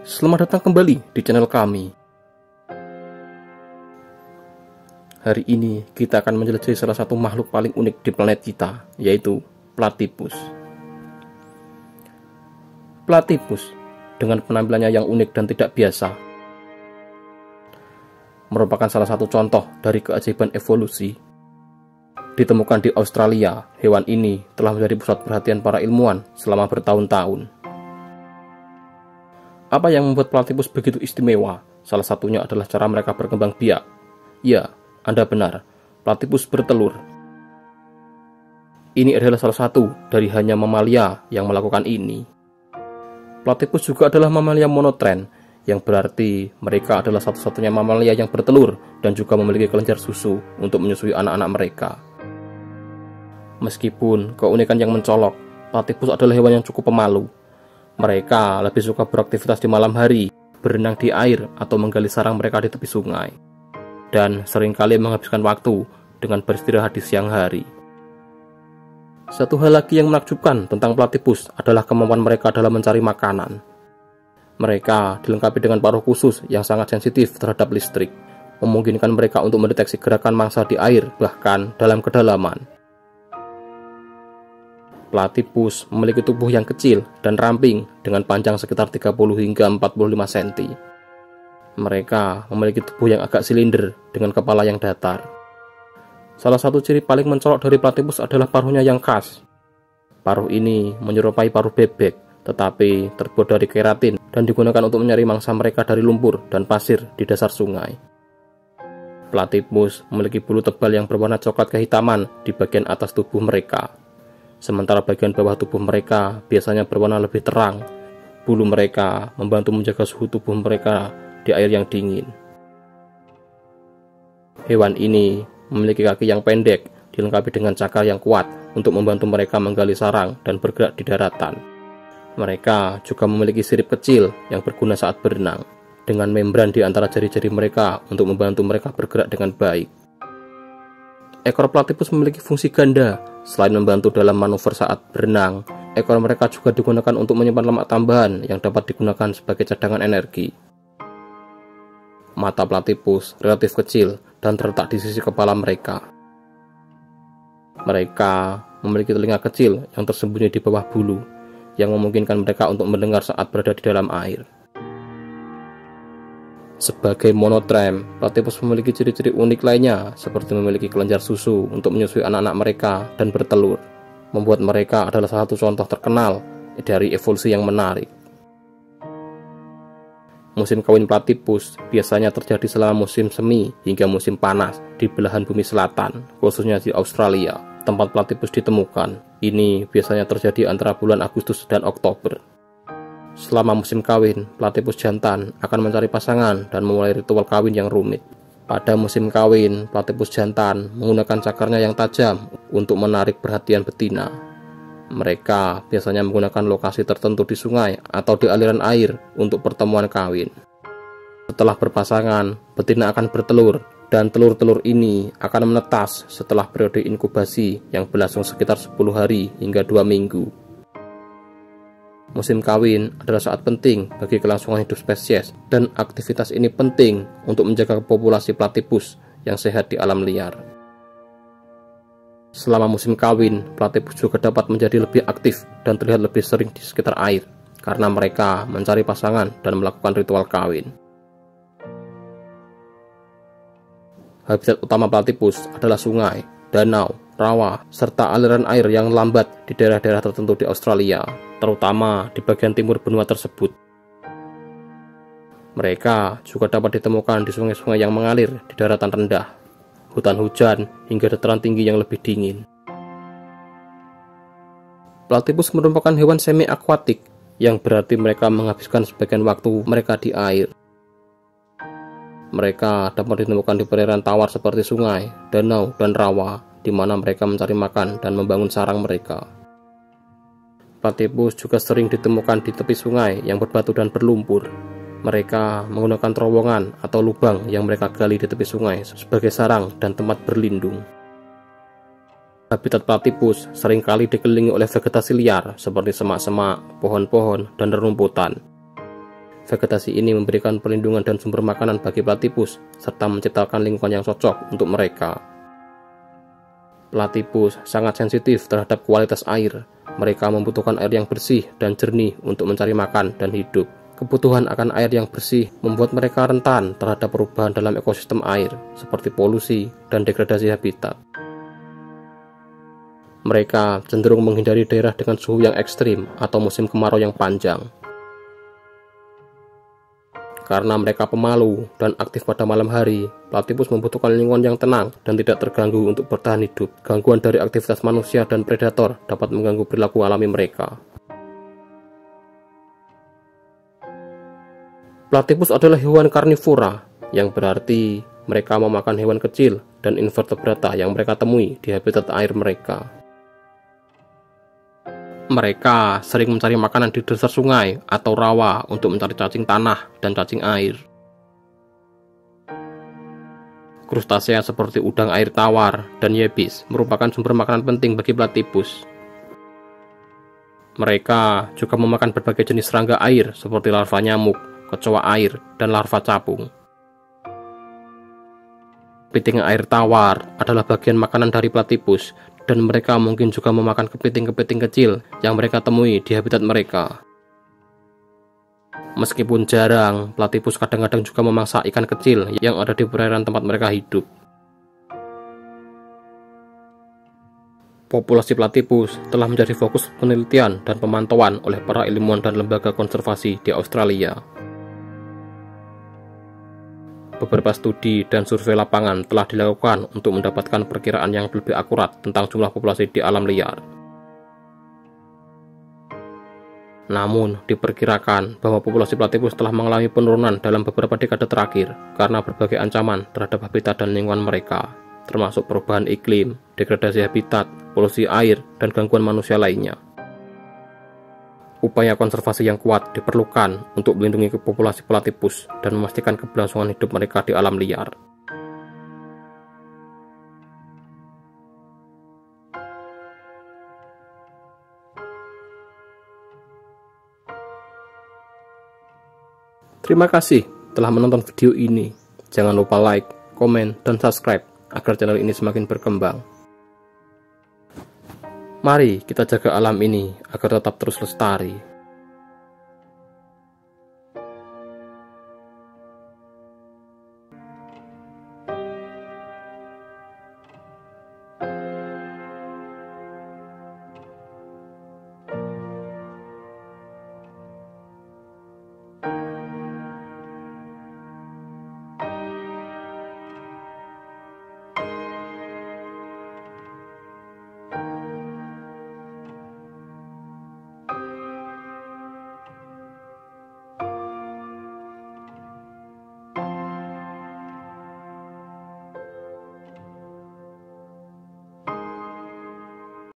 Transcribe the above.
Selamat datang kembali di channel kami. Hari ini kita akan menjelajahi salah satu makhluk paling unik di planet kita, yaitu platypus. Platypus dengan penampilannya yang unik dan tidak biasa merupakan salah satu contoh dari keajaiban evolusi. Ditemukan di Australia, hewan ini telah menjadi pusat perhatian para ilmuwan selama bertahun-tahun. Apa yang membuat platypus begitu istimewa? Salah satunya adalah cara mereka berkembang biak. Ya, Anda benar, platypus bertelur. Ini adalah salah satu dari hanya mamalia yang melakukan ini. Platypus juga adalah mamalia monotren, yang berarti mereka adalah satu-satunya mamalia yang bertelur dan juga memiliki kelenjar susu untuk menyusui anak-anak mereka. Meskipun keunikan yang mencolok, platypus adalah hewan yang cukup pemalu. Mereka lebih suka beraktivitas di malam hari, berenang di air atau menggali sarang mereka di tepi sungai, dan seringkali menghabiskan waktu dengan beristirahat di siang hari. Satu hal lagi yang menakjubkan tentang platypus adalah kemampuan mereka dalam mencari makanan. Mereka dilengkapi dengan paruh khusus yang sangat sensitif terhadap listrik, memungkinkan mereka untuk mendeteksi gerakan mangsa di air, bahkan dalam kedalaman. Platypus memiliki tubuh yang kecil dan ramping dengan panjang sekitar 30 hingga 45 cm. Mereka memiliki tubuh yang agak silinder dengan kepala yang datar. Salah satu ciri paling mencolok dari platypus adalah paruhnya yang khas. Paruh ini menyerupai paruh bebek, tetapi terbuat dari keratin dan digunakan untuk mencari mangsa mereka dari lumpur dan pasir di dasar sungai. Platypus memiliki bulu tebal yang berwarna coklat kehitaman di bagian atas tubuh mereka. Sementara bagian bawah tubuh mereka biasanya berwarna lebih terang. Bulu mereka membantu menjaga suhu tubuh mereka di air yang dingin. Hewan ini memiliki kaki yang pendek, dilengkapi dengan cakar yang kuat untuk membantu mereka menggali sarang dan bergerak di daratan. Mereka juga memiliki sirip kecil yang berguna saat berenang, dengan membran di antara jari-jari mereka untuk membantu mereka bergerak dengan baik. Ekor platypus memiliki fungsi ganda. Selain membantu dalam manuver saat berenang, ekor mereka juga digunakan untuk menyimpan lemak tambahan yang dapat digunakan sebagai cadangan energi. Mata platypus relatif kecil dan terletak di sisi kepala mereka. Mereka memiliki telinga kecil yang tersembunyi di bawah bulu, yang memungkinkan mereka untuk mendengar saat berada di dalam air. Sebagai monotrem, platypus memiliki ciri-ciri unik lainnya, seperti memiliki kelenjar susu untuk menyusui anak-anak mereka dan bertelur, membuat mereka adalah salah satu contoh terkenal dari evolusi yang menarik. Musim kawin platypus biasanya terjadi selama musim semi hingga musim panas di belahan bumi selatan, khususnya di Australia, tempat platypus ditemukan. Ini biasanya terjadi antara bulan Agustus dan Oktober. Selama musim kawin, platypus jantan akan mencari pasangan dan memulai ritual kawin yang rumit. Pada musim kawin, platypus jantan menggunakan cakarnya yang tajam untuk menarik perhatian betina. Mereka biasanya menggunakan lokasi tertentu di sungai atau di aliran air untuk pertemuan kawin. Setelah berpasangan, betina akan bertelur, dan telur-telur ini akan menetas setelah periode inkubasi yang berlangsung sekitar 10 hari hingga 2 minggu. Musim kawin adalah saat penting bagi kelangsungan hidup spesies, dan aktivitas ini penting untuk menjaga populasi platypus yang sehat di alam liar. Selama musim kawin, platypus juga dapat menjadi lebih aktif dan terlihat lebih sering di sekitar air, karena mereka mencari pasangan dan melakukan ritual kawin. Habitat utama platypus adalah sungai, danau, rawa, serta aliran air yang lambat di daerah-daerah tertentu di Australia, terutama di bagian timur benua tersebut. Mereka juga dapat ditemukan di sungai-sungai yang mengalir di daratan rendah, hutan hujan, hingga dataran tinggi yang lebih dingin. Platypus merupakan hewan semi-akuatik, yang berarti mereka menghabiskan sebagian waktu mereka di air. Mereka dapat ditemukan di perairan tawar seperti sungai, danau, dan rawa, di mana mereka mencari makan dan membangun sarang mereka. Platypus juga sering ditemukan di tepi sungai yang berbatu dan berlumpur. Mereka menggunakan terowongan atau lubang yang mereka gali di tepi sungai sebagai sarang dan tempat berlindung. Habitat platypus seringkali dikelilingi oleh vegetasi liar seperti semak-semak, pohon-pohon, dan rerumputan. Vegetasi ini memberikan perlindungan dan sumber makanan bagi platypus, serta menciptakan lingkungan yang cocok untuk mereka. Platypus sangat sensitif terhadap kualitas air. Mereka membutuhkan air yang bersih dan jernih untuk mencari makan dan hidup. Kebutuhan akan air yang bersih membuat mereka rentan terhadap perubahan dalam ekosistem air, seperti polusi dan degradasi habitat. Mereka cenderung menghindari daerah dengan suhu yang ekstrim atau musim kemarau yang panjang. Karena mereka pemalu dan aktif pada malam hari, platypus membutuhkan lingkungan yang tenang dan tidak terganggu untuk bertahan hidup. Gangguan dari aktivitas manusia dan predator dapat mengganggu perilaku alami mereka. Platypus adalah hewan karnivora, yang berarti mereka memakan hewan kecil dan invertebrata yang mereka temui di habitat air mereka. Mereka sering mencari makanan di dasar sungai atau rawa untuk mencari cacing tanah dan cacing air. Krustasea seperti udang air tawar dan yebis merupakan sumber makanan penting bagi platypus. Mereka juga memakan berbagai jenis serangga air seperti larva nyamuk, kecoa air, dan larva capung. Kepiting air tawar adalah bagian makanan dari platypus, dan mereka mungkin juga memakan kepiting-kepiting kecil yang mereka temui di habitat mereka. Meskipun jarang, platypus kadang-kadang juga memangsa ikan kecil yang ada di perairan tempat mereka hidup. Populasi platypus telah menjadi fokus penelitian dan pemantauan oleh para ilmuwan dan lembaga konservasi di Australia. Beberapa studi dan survei lapangan telah dilakukan untuk mendapatkan perkiraan yang lebih akurat tentang jumlah populasi di alam liar. Namun, diperkirakan bahwa populasi platypus telah mengalami penurunan dalam beberapa dekade terakhir karena berbagai ancaman terhadap habitat dan lingkungan mereka, termasuk perubahan iklim, degradasi habitat, polusi air, dan gangguan manusia lainnya. Upaya konservasi yang kuat diperlukan untuk melindungi populasi platypus dan memastikan keberlangsungan hidup mereka di alam liar. Terima kasih telah menonton video ini. Jangan lupa like, komen, dan subscribe agar channel ini semakin berkembang. Mari kita jaga alam ini agar tetap terus lestari.